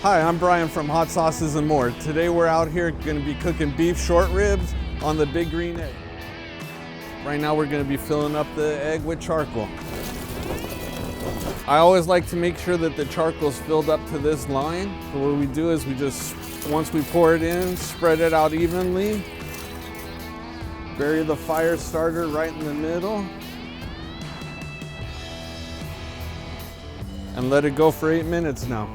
Hi, I'm Brian from Hot Sauces and More. Today we're out here going to be cooking beef short ribs on the big green egg. Right now we're going to be filling up the egg with charcoal. I always like to make sure that the charcoal is filled up to this line. So what we do is once we pour it in, spread it out evenly. Bury the fire starter right in the middle. And let it go for 8 minutes now.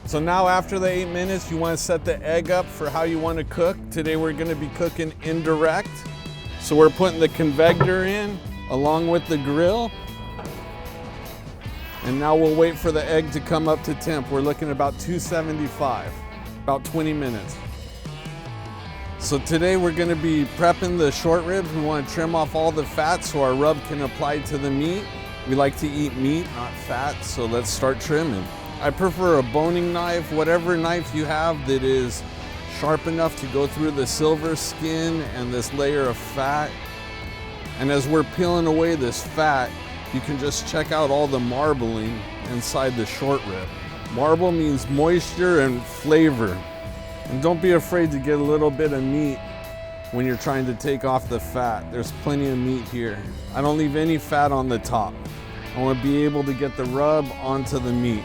So now after the 8 minutes, you want to set the egg up for how you want to cook. Today we're going to be cooking indirect. So we're putting the convector in along with the grill. And now we'll wait for the egg to come up to temp. We're looking at about 275, about 20 minutes. So today we're going to be prepping the short ribs. We want to trim off all the fat so our rub can apply to the meat. We like to eat meat, not fat, so let's start trimming. I prefer a boning knife, whatever knife you have that is sharp enough to go through the silver skin and this layer of fat. And as we're peeling away this fat, you can just check out all the marbling inside the short rib. Marble means moisture and flavor. And don't be afraid to get a little bit of meat when you're trying to take off the fat. There's plenty of meat here. I don't leave any fat on the top. I want to be able to get the rub onto the meat.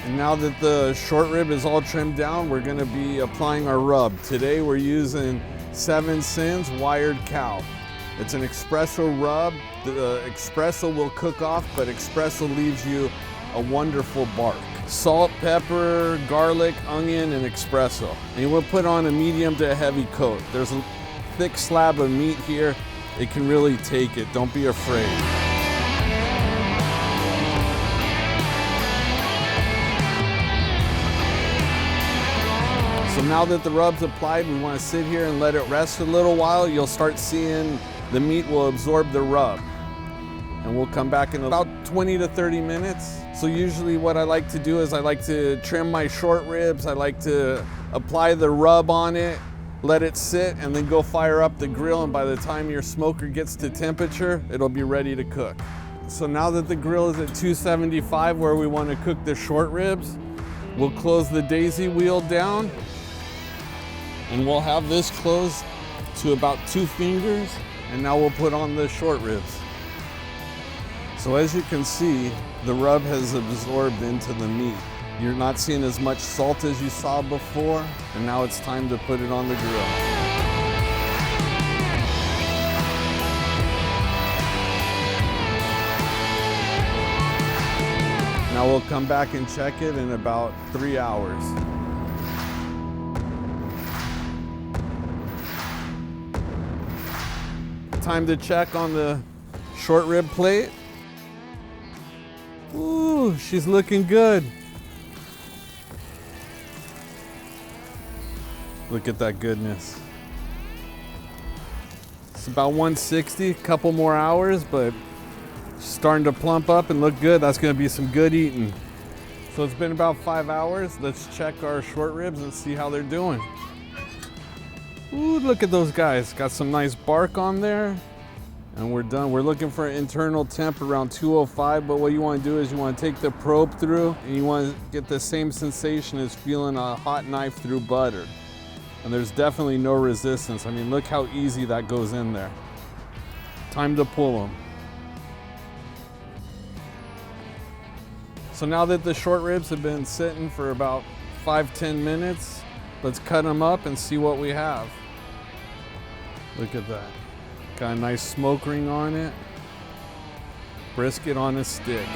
And now that the short rib is all trimmed down, we're going to be applying our rub. Today we're using 7 Sins wired cow. It's an espresso rub. The espresso will cook off, but espresso leaves you a wonderful bark. Salt, pepper, garlic, onion, and espresso. And you will put on a medium to a heavy coat. There's a thick slab of meat here. It can really take it. Don't be afraid. So now that the rub's applied, we want to sit here and let it rest a little while. You'll start seeing the meat will absorb the rub. And we'll come back in about 20 to 30 minutes. So usually what I like to do is I like to trim my short ribs. I like to apply the rub on it, let it sit, and then go fire up the grill. And by the time your smoker gets to temperature, it'll be ready to cook. So now that the grill is at 275 where we want to cook the short ribs, we'll close the daisy wheel down. And we'll have this closed to about 2 fingers, and now we'll put on the short ribs. So as you can see, the rub has absorbed into the meat. You're not seeing as much salt as you saw before, and now it's time to put it on the grill. Now we'll come back and check it in about 3 hours. Time to check on the short rib plate. Ooh, she's looking good. Look at that goodness. It's about 160, a couple more hours, but she's starting to plump up and look good. That's gonna be some good eating. So it's been about 5 hours. Let's check our short ribs and see how they're doing. Ooh, look at those guys. Got some nice bark on there. And we're done. We're looking for an internal temp around 205, but what you want to do is you want to take the probe through and you want to get the same sensation as feeling a hot knife through butter. And there's definitely no resistance. I mean, look how easy that goes in there. Time to pull them. So now that the short ribs have been sitting for about 5-10 minutes, let's cut them up and see what we have. Look at that. Got a nice smoke ring on it. Brisket on a stick.